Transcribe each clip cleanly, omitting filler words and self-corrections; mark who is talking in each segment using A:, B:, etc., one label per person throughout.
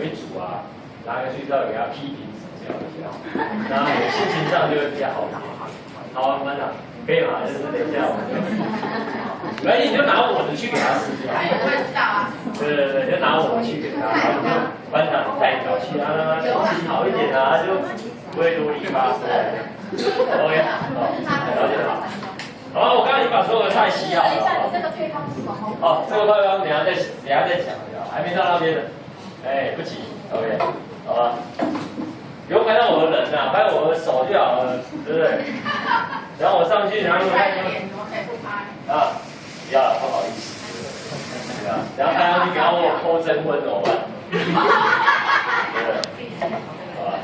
A: 有一组啊，拿个去稍微给他批评指教一下，然后你心情上就会比较好一点。好，班长，可以吗？就是等一下我们就，来你就拿我的去给他试掉。
B: 我也知道啊。
A: 对，就拿我的去给他，然后你就班长带脚去啊，让他心情好一点啊，他就不会啰里吧嗦。OK， 好，了解了。好，我刚才已经把所有的菜洗好了。
B: 这个配方是什么？
A: 哦，这个配方等一下再讲，还没到那边呢。哎，不急 ，OK， 好吧。不用拍到我的人啊，拍我的手就好了，对不对？然后我上去，然后
B: 拍的脸怎么可以不拍？
A: 啊，不要了，不好意思。对啊，然后拍上去，然后我抠真温怎么办？对不对？好吧，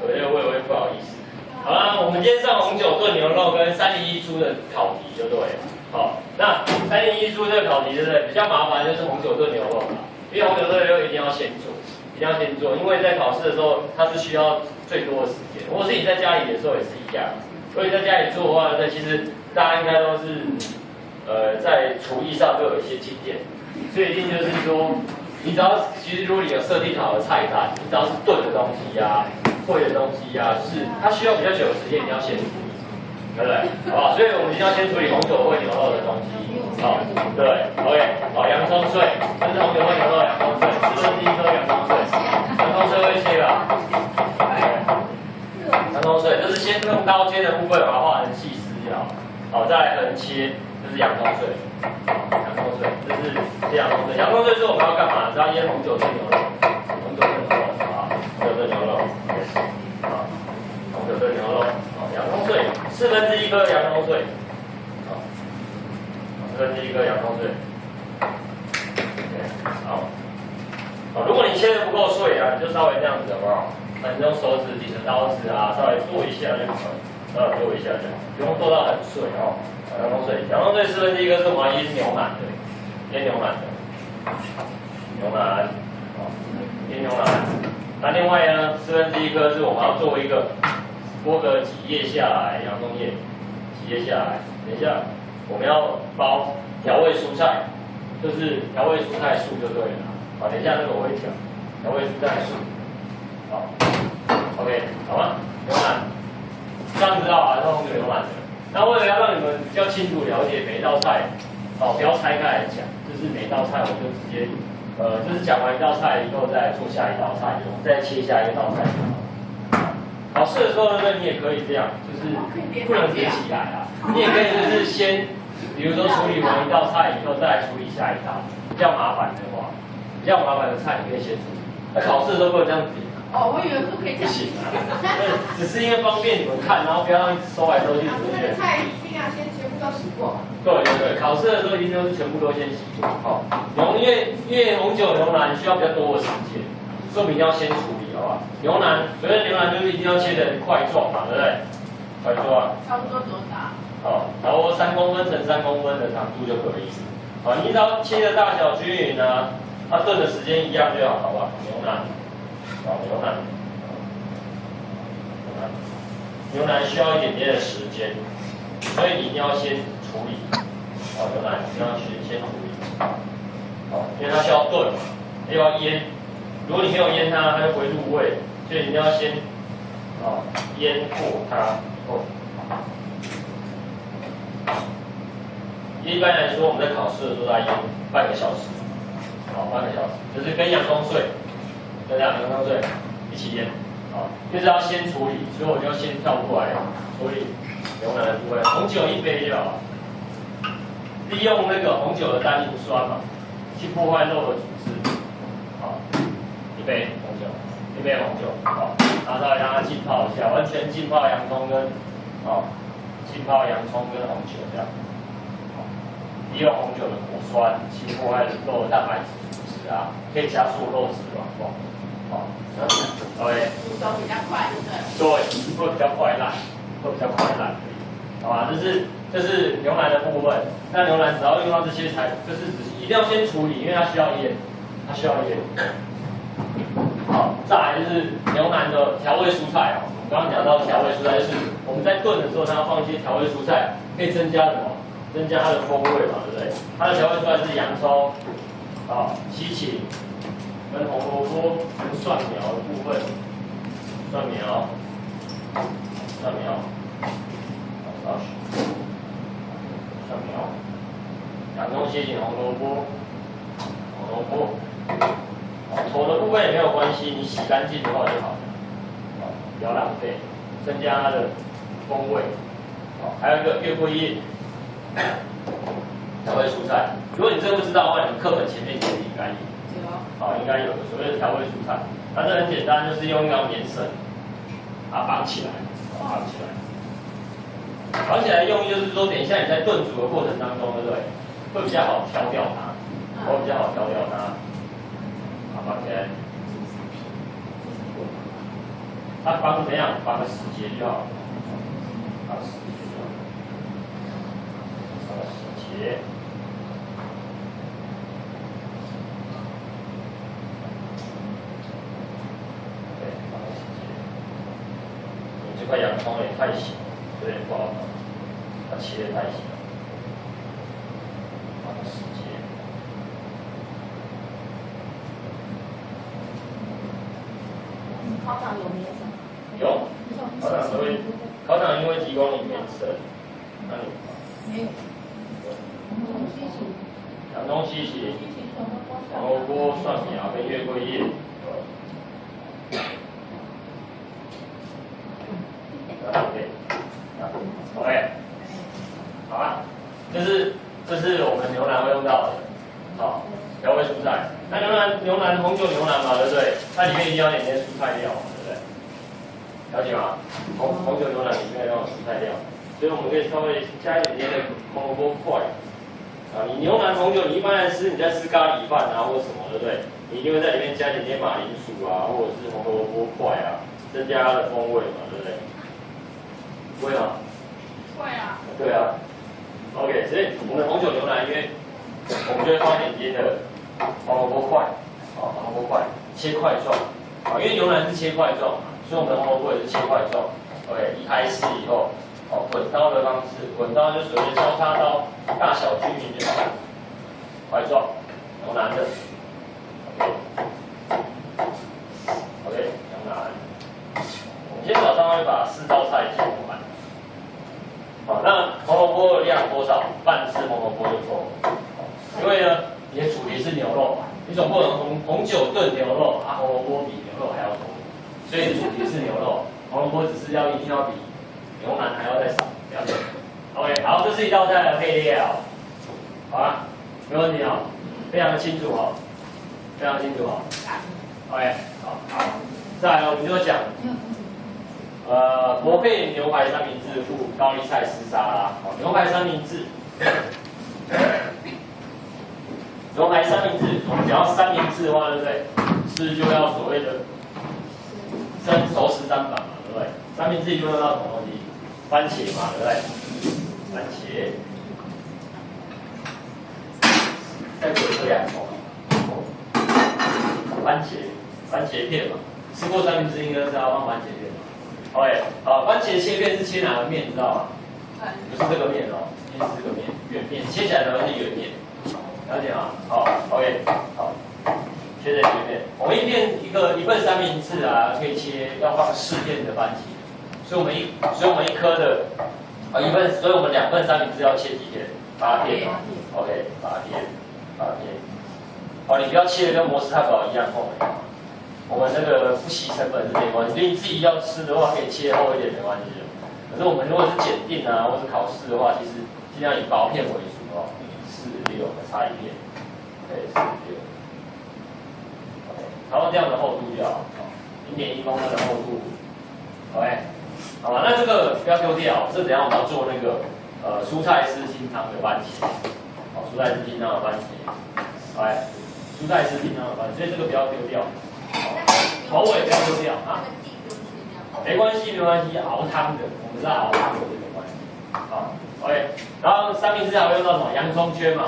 A: 我也会不好意思。好啦，我们今天上红酒炖牛肉跟301猪的考题就对了。好，那301猪这个考题对不对？比较麻烦就是红酒炖牛肉啦，因为红酒炖牛肉一定要先做，一定要先做，因为在考试的时候它是需要最多的时间。如果是你在家里的时候也是一样，所以在家里做的话呢，其实大家应该都是在厨艺上都有一些经验，所以一定就是说，你只要其实如果你有设定好的菜单，你只要是炖的东西呀、烩的东西呀、就是它需要比较久的时间，你要先处理，对不对？好不好？所以我们一定要先处理红酒烩牛肉的东西。好，对 ，OK， 好，洋葱碎，这是红酒烩牛肉洋葱碎，1/4颗洋葱碎，洋葱碎会切吧？洋葱碎，这是先用刀切的部分，把它划成细丝条，好，再来横切，这是洋葱碎，洋葱碎，这是洋葱碎，洋葱碎是我们要干嘛？是要腌红酒炖牛肉，红酒炖牛肉，好，红酒炖牛肉，好，红酒炖牛肉，好，洋葱碎，1/4颗洋葱碎。1/4颗洋葱碎 ，OK， 好，好，如果你切的不够碎啊，你就稍微这样子好不好？那你用手指顶着刀子啊，稍微剁一下就好了，稍微剁一下就好，不用剁到很碎哦。洋葱碎1/4颗是我们要腌牛腩的，腌牛腩的，牛腩，好，腌牛腩。那另外呢，1/4颗是我们要做一个剥个几页下来，洋葱叶，几页下来，等一下。我们要包调味蔬菜，就是调味蔬菜素就对了。好，等一下那个我会调调味蔬菜素。好 ，OK， 好吗？牛腩，这样知道啊，这红酒牛腩的。那为了要让你们比较清楚了解每一道菜，哦，不要拆开来讲，就是每一道菜我就直接，就是讲完一道菜以后再做下一道菜，我们再切下一道菜就好。考试的时候呢，你也可以这样，就是不能叠起来啊。你也可以就是先，比如说处理完一道菜以后，再来处理下一道。比较麻烦的话，比较麻烦的菜你可以先处理。那考试的时候不能这样叠。
B: 哦，我以为不可以这样。
A: 不行啊，只是因为方便你们看，然后不要让一直收来收去。
B: 考试的菜一定要先全部都洗过。
A: 对对对，考试的时候一定都是全部都先洗过。好，因为红酒牛腩需要比较多的时间，所以我们一定要先处理，好不好？牛腩，所谓牛腩就是一定要切成块状嘛，对不对？块状。
B: 差不多多大？
A: 好，然后3公分乘3公分的长度就可以。好，你只要切的大小均匀啊，它炖的时间一样就好，好不好？牛腩，好，牛腩，牛腩需要一点点的时间，所以你一定要先处理。好，牛腩一定要先处理。好，因为它需要炖嘛，又要腌。如果你没有腌它，它就不会入味，所以你一定要先，腌过它以后。一般来说，我们在考试的时候要腌半个小时，好，半个小时，就是跟洋葱碎，跟洋葱碎一起腌，好，就是要先处理，所以我就先跳过来处理牛腩的部分。红酒1杯就好，利用那个红酒的单宁酸嘛，去破坏肉的组织，好，1杯红酒，1杯红酒，好，然后再让它浸泡一下，完全浸泡洋葱跟，浸泡洋葱跟红酒这样。利用红酒的果酸去破坏肉的蛋白质组织啊，可以加速肉质软化。好，OK。
B: 煮熟比较快，对不对？
A: 对，会比较快烂，会比较快烂。好吧，这是牛腩的部分。那牛腩只要用到这些就是一定要先处理，因为它需要腌，它需要腌。好，再来就是牛腩的调味蔬菜哦。我们刚刚讲到调味蔬菜，就是我们在炖的时候，它要放一些调味蔬菜，可以增加什么？增加它的风味嘛，对不对？它的调味出来是洋葱、西芹、跟红萝卜、跟蒜苗的部分，蒜苗，蒜苗，蒜苗，洋葱、西芹、红萝卜，红萝卜，头的部分也没有关系，你洗干净的话就好了，不要浪费，增加它的风味。还有一个月桂叶，调味蔬菜。如果你真不知道的话，你课本前面其实应该有。应该有所谓的调味蔬菜。它这很简单，就是用一条棉绳，把它绑起来，绑起来。绑起来的用意就是说，等一下你在炖煮的过程当中，对不对？会比较好挑掉它，会比较好挑掉它。绑起来。它绑怎么样？绑个10节就好。绑10节就好。绑个10节。这块洋葱也太小，有点不好搞，它切得太小，放个10节。
C: 考场有没有？
A: 有，考场都会，考场因为提供你免绳，那你
C: 没有。
A: 洋葱、西芹、红萝卜、蒜苗跟月桂叶。OK， 好了，这是我们牛腩会用到的，调味蔬菜。那牛腩红酒牛腩嘛，对不对？它里面一定要点些蔬菜料嘛，对不对？了解吗？红酒牛腩里面要有蔬菜料，所以我们可以稍微加一点点的红萝卜块。你牛腩红酒，你一般来吃，你在吃咖喱饭啊或什么，对不对？你一定会在里面加一点点马铃薯啊，或者是红萝卜块啊，增加它的风味嘛，对不对？会吗？
B: 会啊。
A: 对啊。OK， 所以我们的红酒牛腩，因为我们就会放一点点的红萝卜块，红萝卜块切块状，因为牛腩是切块状嘛，所以我们的红萝卜也是切块状。OK， 一开始以后，滚刀的方式，滚刀就随着交叉刀，大小均匀就好，块状牛腩的。OK， 牛腩。我们今天早上会把4道菜切完。那红萝卜的量多少？半只红萝卜就够了。因为呢，你的主题是牛肉嘛，你总不能红酒炖牛肉啊，红萝卜比牛肉还要多，所以主题是牛肉，红萝卜只是一定要比牛腩还要再少，了解 ？OK， 好，这是一道菜的配料，好啊，没问题啊，非常的清楚哦，非常清楚哦。OK， 好，再来我们就讲。薄配牛排三明治附高丽菜丝沙拉。牛排三明治，牛排三明治，我们讲到三明治的话，对不对？是就要所谓的熟食砧板嘛，对不对？三明治就用到什么东西？番茄嘛，对不对？番茄，再滚这2口，番茄片嘛。吃过三明治应该是要放番茄片。OK， 好，番茄切片是切哪个面，你知道吗？不是这个面哦，是这个面，圆面，切起来才会是圆面，了解吗？好 ，OK， 好，切成圆面。我们一份三明治啊，可以要放4片的番茄，所以我们一颗的所以我们2份三明治要切几片？8片 ，OK， 8片。好，你不要切的跟摩斯汉堡一样厚。我们那个不惜成本是没关系，所以你自己要吃的话，可以切厚一点没关系。可是我们如果是检定啊，或是考试的话，其实尽量以薄片为主哦，4、6差1片，对，4、6。OK， 然后这样的厚度就好，0.1公分的厚度。OK， 好吧，那这个不要丢掉，这等下我们要做那个蔬菜丝清汤的番茄，蔬菜丝清汤的番茄。OK， 蔬菜丝清汤的番茄，所以这个不要丢掉。头尾不要丢掉啊，没关系，熬汤的，我们是熬汤的，这个关系。好 ，OK， 然后三明治还会用到什么？洋葱圈嘛，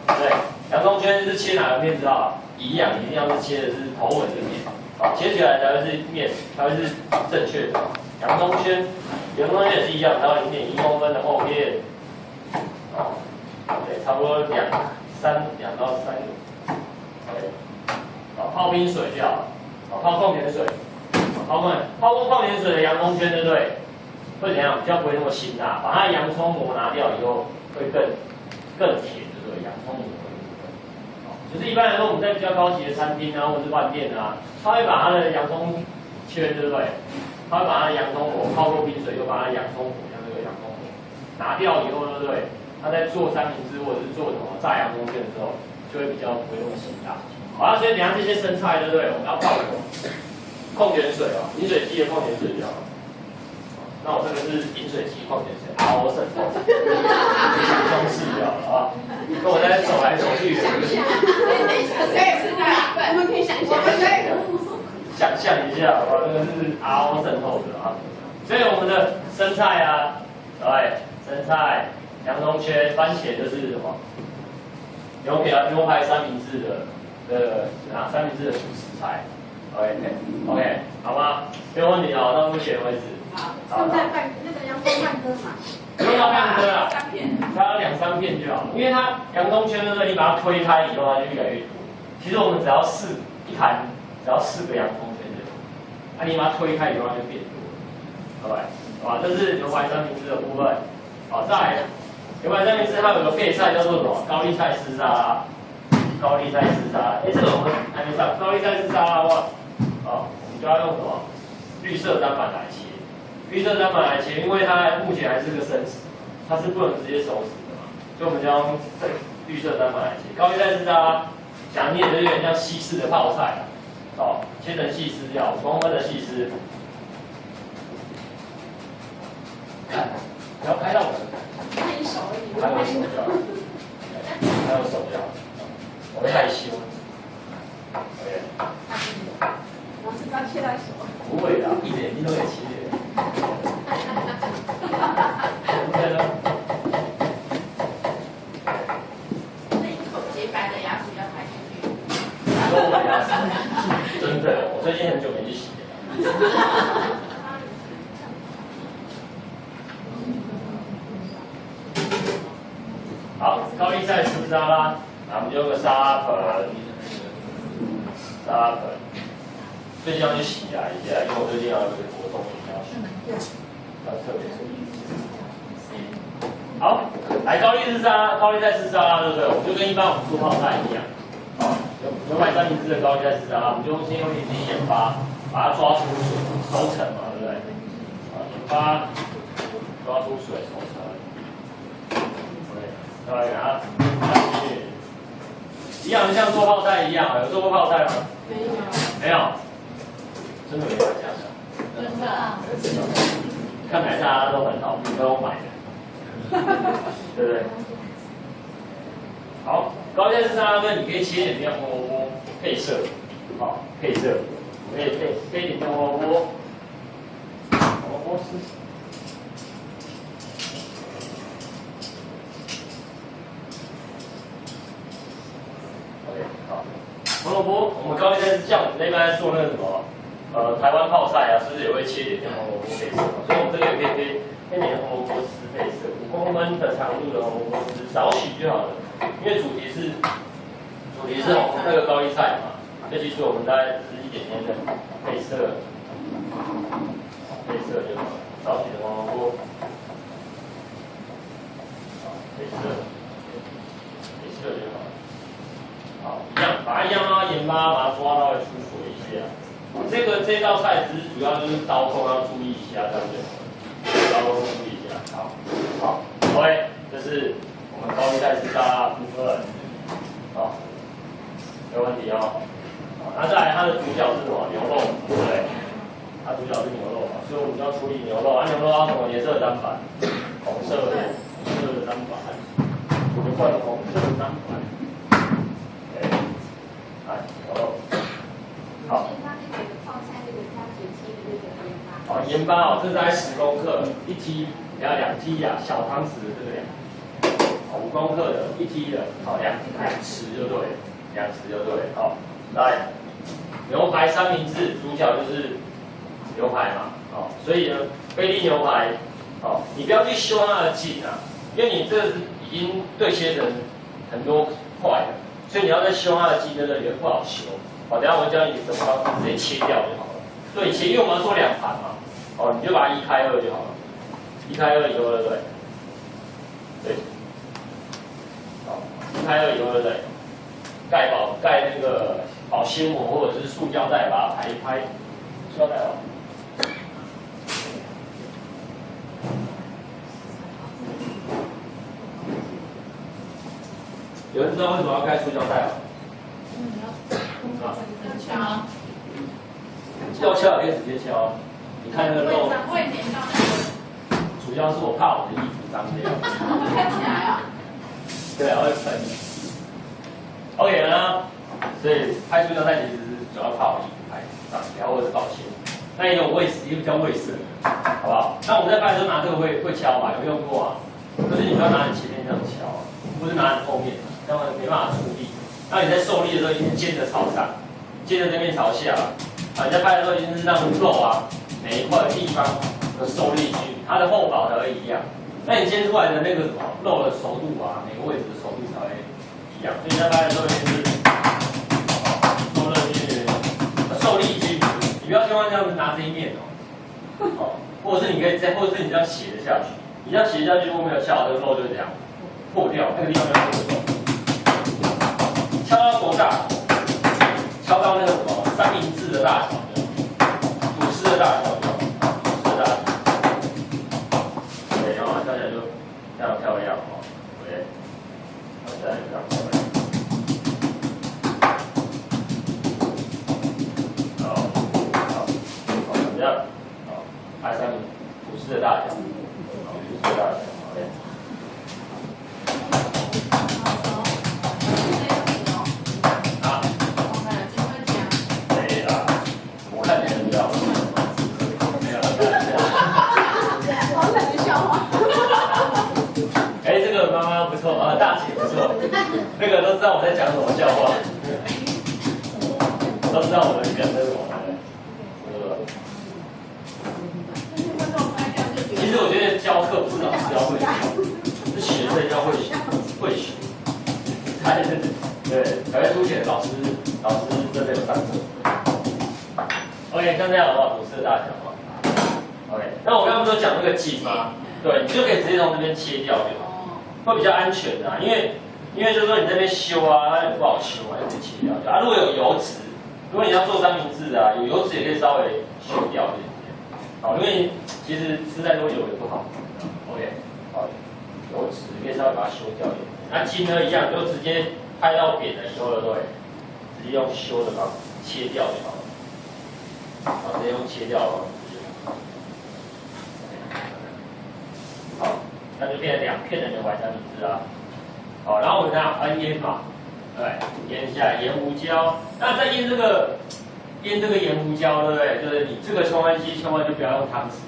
A: 对，洋葱圈是切哪个面知道吧？一样，一定要是切的是头尾的面，好，切起来才会是面，才会是正确的。洋葱圈也是一样，然后0.1公分的厚片，对，差不多2到3个 ，OK， 好，泡冰水就好。泡矿泉水，泡过矿泉水的洋葱圈，对不对？会怎样？比较不会那么辛辣，把它的洋葱膜拿掉以后，会更甜，对不对？洋葱膜的部分，就是一般来说我们在比较高级的餐厅啊，或者是饭店啊，他会把它的洋葱圈，对不对？他会把它的洋葱膜泡过冰水，又把它的洋葱膜，像这个洋葱膜拿掉以后，对不对？他在做三明治或者是做什么炸洋葱片的时候，就会比较不会那么辛辣。好，所以等一下这些生菜，对不对？我们要泡什么？矿泉水啊，饮水机的矿泉水比较好。那我这个是饮水机矿泉水，RO渗透，装饰掉了啊。跟我在走来走去，
B: 我们可以想一下，
A: 想象一下，好吧？这个是 RO 渗透的啊。所以我们的生菜啊，对，生菜、洋葱圈、番茄就是什么？牛排三明治的三明治的主食材。OK， 好吗？没有问题哦，到目前为止。
B: 好，现在那个洋葱半颗嘛，
A: 不用到半颗啦，
B: 三片，
A: 它2、3片就好，因为它洋葱圈呢，你把它推开以后，它就越来越多。其实我们只要一盘，只要4个洋葱圈就好。你把它推开以后，它就变多，好吧？好吧，这是牛排三明治的部分。好，再来，牛排三明治它有个配菜叫做什么？高丽菜丝沙拉。高丽菜丝沙拉，这个我们还没上。高丽菜丝沙拉的话，我们就要用什么？绿色单板来切。绿色单板来切，因为它目前还是个生食，它是不能直接熟食的嘛，所以我们就要用绿色单板来切。高丽菜丝沙拉，想念的有点像西式的泡菜，切成细丝条，5公分的细丝。看，不要拍到我的。
B: 拍手而已，
A: 拍我手就好，拍我手就好，我会害羞。OK。
B: 我是刚切到手。
A: 不会的，闭着眼睛都可以切。对了。
B: 那一口洁白的牙齿要排进去。
A: 说我牙齿，真的，我最近很久没去洗了。好，高丽菜丝沙拉，我们就用个沙拉盆，最近要去洗牙一下，因为我最近要有一个活动要洗，要特别注意。好，来高丽菜丝沙拉，对不对？我们就跟一般我们做泡菜一样，牛排三明治的高丽菜丝沙拉，我们就先用一点盐巴把它抓出水熟成嘛，对不对？盐巴抓出水熟成。再来给它下去，一样像做泡菜一样，有做过泡菜吗？
B: 没有。
A: 没有，真的没有这样的。
B: 真的。
A: 看来大家都很好，都有买的，对不对？好，高丽菜丝沙拉呢，你可以切一点红萝卜配色，好配色，可以配一点红萝卜，红萝卜丝。好，红萝卜，我们高丽菜是像我们一般在做那个什么，台湾泡菜啊，是不是也会切一点红萝卜配色嘛？所以我们这个也可以配点红萝卜丝配色，5公分的长度的红萝卜丝，少许就好了。因为主题是那个高丽菜嘛，所以其实我们大概只是一点点的配色，就好了，少许的红萝卜，配色就好了。好，一样，把它一样让它盐巴把它抓到出水一下。这道菜只是主要就是刀工要注意一下，这样就好了。刀工注意一下，好，OK， 这是我们高丽菜丝沙拉部分，好，没问题哦。那再来它的主角是什么？牛肉，对不对？它主角是牛肉嘛，所以我们就要处理牛肉。牛肉要什么颜色的单板？红色的单板，我们换红色的单板。好。好，盐巴哦，这是大概10公克，1梯，然后2梯啊，小汤匙的这个量，5公克的1梯的，好2匙就对，2匙就对，好，来，牛排三明治主角就是牛排嘛，好，所以呢，菲力牛排，好，你不要去修它的筋啊，因为你这个已经对切成很多块了，所以你要再修它的筋，真的也不好修。好，等一下我教你怎么方式直接切掉就好了。对，切，因为我们要做2盘嘛，哦，你就把它1开2就好了，1开2以后，对不对？对，好，1开2以后，对不对？盖那个保鲜膜或者是塑胶袋，把它拍一拍，塑胶袋哦。有人知道为什么要盖塑胶袋吗？要敲也可以直接敲，你看那个肉，主要是我怕我的衣服脏掉。
B: 看起来啊。
A: 对啊，会喷。OK 了，所以拍塑胶袋其实是主要怕我衣服拍脏掉或者是保鲜，那也有也比较卫生，好不好？那我们在拍的时候拿这个会敲嘛？有用过啊？可是你不要拿你前面这样敲啊，不是拿你后面，这样没办法出力。那你在受力的时候，一定是肩着朝上，肩着这边朝下。啊，你在拍的时候，一定是让肉啊每一块地方的受力均匀，它的厚薄才会一样。那你煎出来的那个什么肉的熟度啊，每个位置的熟度才会一样。所以你在拍的时候，一定是受热均匀，受力均匀。你不要千万这样子拿这一面哦，哦，或者是你可以或者是你这样斜着下去，你这样斜下去，如果没有敲好，这个肉就会这样破掉，那个地方就会破掉。敲到多大？敲到那个什么1/3的大小，吐司的大小，吐司的大小。对，然后敲起来就这样漂亮哦。对，然后再来这样漂亮。好，这样，好，拍上吐司的大小，好，吐司的大小 ，OK。大姐不错，那个都知道我在讲什么笑话，都知道我在讲什么。其实我觉得教课不是老师要会学，是学生要会学，对，才会凸显老师真的有上课。OK， 像这样好不好？吐司的大小嘛。OK， 那我刚刚不是讲那个筋吗？对，你就可以直接从这边切掉就好。会比较安全的、啊，因为就是说你这边修啊，它不好修啊，就可以切掉啊。如果有油脂，如果你要做三明治啊，有油脂也可以稍微修掉一点点。好，因为其实吃太多油也不好。OK， 好，油脂可以稍微把它修掉一点点。那筋呢一样，就直接拍到扁了以后，对不对？直接用修的方式切掉就好了。好，直接用切掉的方式就好。好。那就变成2片的牛排三明治啊，好，然后我们拿腌嘛，对，腌一下盐胡椒。那在腌这个盐胡椒，对不对？就是你这个葱花鸡千万就不要用汤匙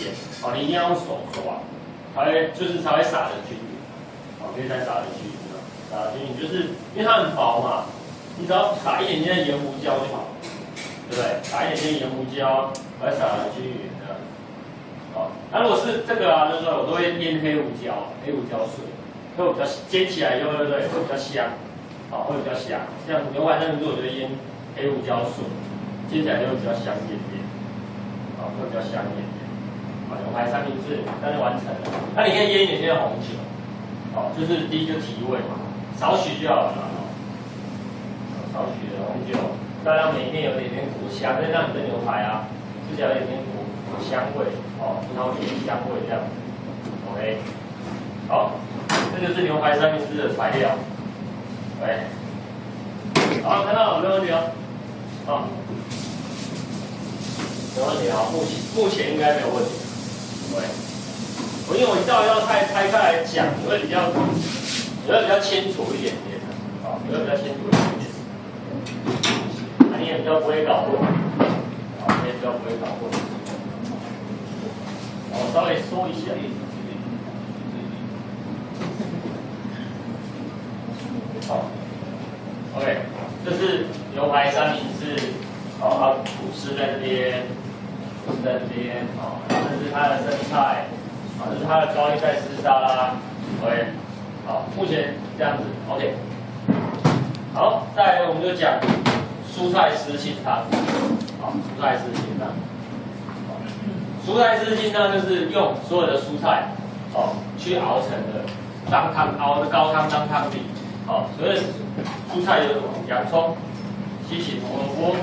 A: 腌，哦，你一定要用手抓，才会撒得均匀，哦，可以再撒得均匀啊，撒得均匀，就是因为它很薄嘛，你只要撒一点点的盐胡椒就好了，对不对？撒一点点盐胡椒，把它撒得均匀的。好，那如果是这个啊，就是说我都会腌黑胡椒碎，会比较煎起来以后，对不对？会比较香，好，会比较香。像牛排三明治，我就会腌黑胡椒碎，煎起来就会比较香一点点，好，会比较香一点点。好，牛排三明治那就完成了。那你可以腌一点点红酒，好，就是第一就提味嘛，少许就好了，少许的红酒，再让每面有点点果香，再让你的牛排啊吃起来有点点果香味。哦，葡萄酒香味这样 ，OK， 好，这就是牛排三明治的材料，对，好，看到了没有问题哦，好，没问题啊，目前应该没有问题，对，因为我一道一道菜拆开来讲，你会比较清楚一点点，好，你会比较清楚一点点，你也比较不会搞混，好，你也比较不会搞混。我稍微收一下。好 ，OK， 这是牛排三明治，好，它吐司在这边，吐司在这边，好，然后这是它的生菜，啊，这是它的高丽菜丝沙拉 ，OK， 好，目前这样子 ，OK， 好，再来我们就讲蔬菜丝清汤，好，蔬菜丝清汤。蔬菜丝清汤就是用所有的蔬菜，哦，去熬成的当汤，熬的高汤当汤底，好，所以蔬菜有什么？洋葱、西芹、胡萝卜，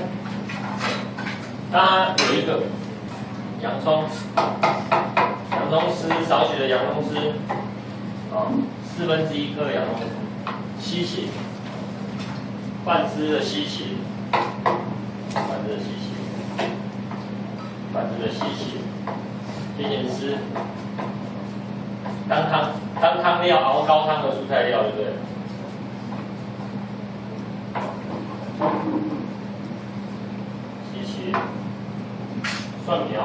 A: 当然有一个洋葱丝，少许的洋葱丝，哦，1/4颗洋葱丝，西芹，半只的西芹，西芹丝，当汤料熬高汤的蔬菜料，对不对？西芹、蒜苗，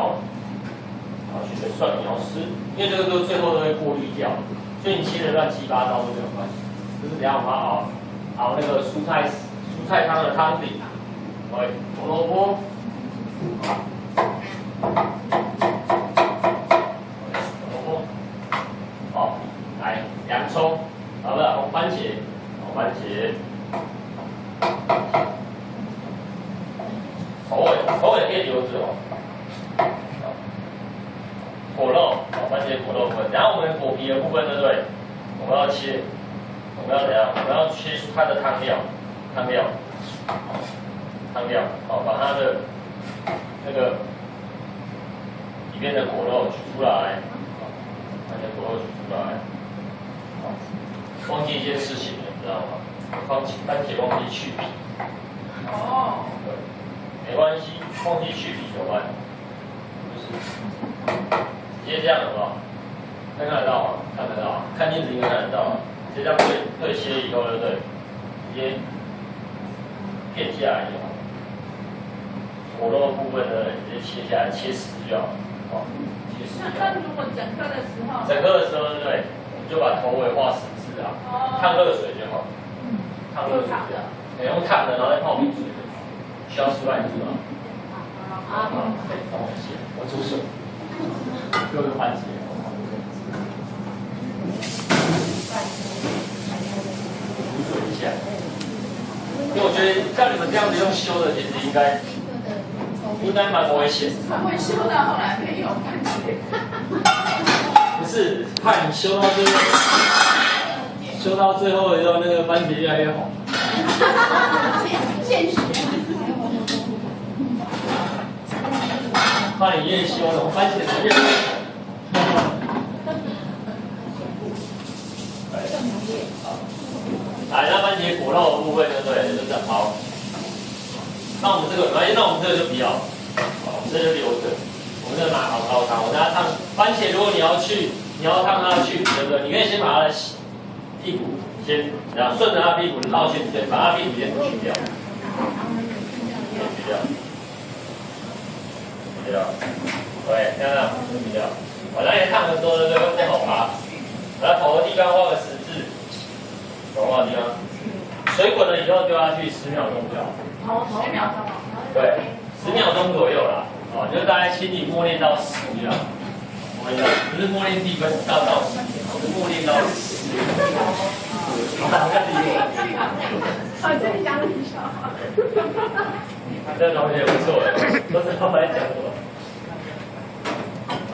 A: 好，选择蒜苗丝，因为这个最后都会过滤掉，所以你切的乱七八糟都没有关系。就是等下我们要熬那个蔬菜汤的汤底，对，胡萝卜。好，来洋葱，好不好？番茄，头尾可以留着哦。果肉，番茄果肉部分，然后我们果皮的部分，对不对？我们要切，我们要怎样？我们要切出它的汤料，好，把它的那个里面的果肉取出来，把这果肉取出来。忘记一件事情了，你知道吗？番茄忘记去皮。
B: 哦。
A: 对，没关系，忘记去皮有关，就是直接这样好不好？看得到吗？看得到，看镜子应该看得到啊。直接这样对切以后，对不对？直接片下来就好。果肉的部分呢，直接切下来，切丝就好。好，切丝。
B: 那如果整颗的时候？
A: 整颗的时候，对不对？我们就把头尾画十字啊，烫热水就好。烫热水这样，用烫的，然后再泡冰水，需要示范一次吗？好，对，帮我写，我出手，各个环节。补水一下，因为我觉得像你们这样子用修的，其实应该蛮危险。
B: 会修到后来没有感觉。
A: 不是，怕你修到最后，以后那个番茄越来越红。
B: 现实。
A: 怕你越修，番茄越红。来，那番茄果肉的部分，对不对？就是整包。那我们这个，那我们这个就不要，好，这就留着。我们这个拿好高汤，我等下烫番茄。如果你要烫它去，对不对？你可以先把它的屁股先，然后顺着它屁股绕圈圈，把它屁股先去掉，去掉，对，这样去掉。我那你烫的时候，对不对？再好拔，把它头的地方画个十字，画个地方。水滚了以后丢下去10秒钟就好。
B: 10秒钟。
A: 对，10秒钟左右啦。哦，就是大概心里默念到10这样。不是默念地分到10，是默念到10。好，这里我。
B: 好，这里讲的很少。
A: 这同学不错，都知道我在讲什么。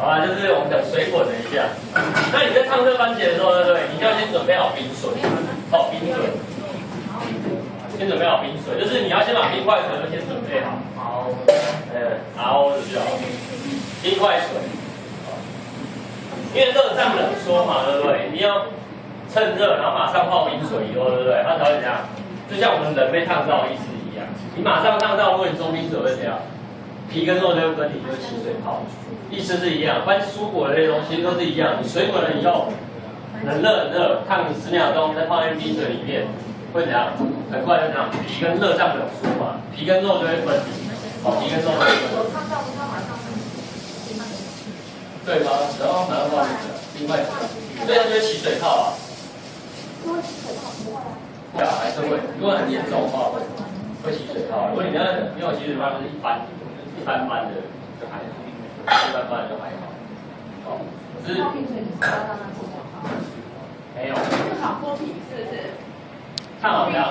A: 好啊，就是我们等水滚了一下。那你在烫这番茄的时候，对不对？你就要先准备好冰水，冰水。先准备好冰水，就是你要先把冰块水都先准备好，熬的就好，冰块水，因为热胀冷缩嘛，对不对？你要趁热，然后马上泡冰水以后，对不对？它才会怎样？就像我们人被烫到的意思一样，你马上烫到，如果你中冰水会怎样？皮跟肉就会分离，就会起水泡，意思是一样。蔬果的那些东西都是一样，你水滚了以后，很热，烫10秒钟，再放进冰水里面。会怎样？很快就这样，皮跟热胀冷缩嘛，皮跟肉就会分离，皮跟肉就会分离。对吗？然后拿到冰块，这样就会起水泡啊。对啊，还是会。如果很严重的话，会起水泡。如果你那没有起水泡，就是一般般的就还好，一般般的就还好。好，可是没有。
B: 好剥皮是不是？
A: 烫好这样。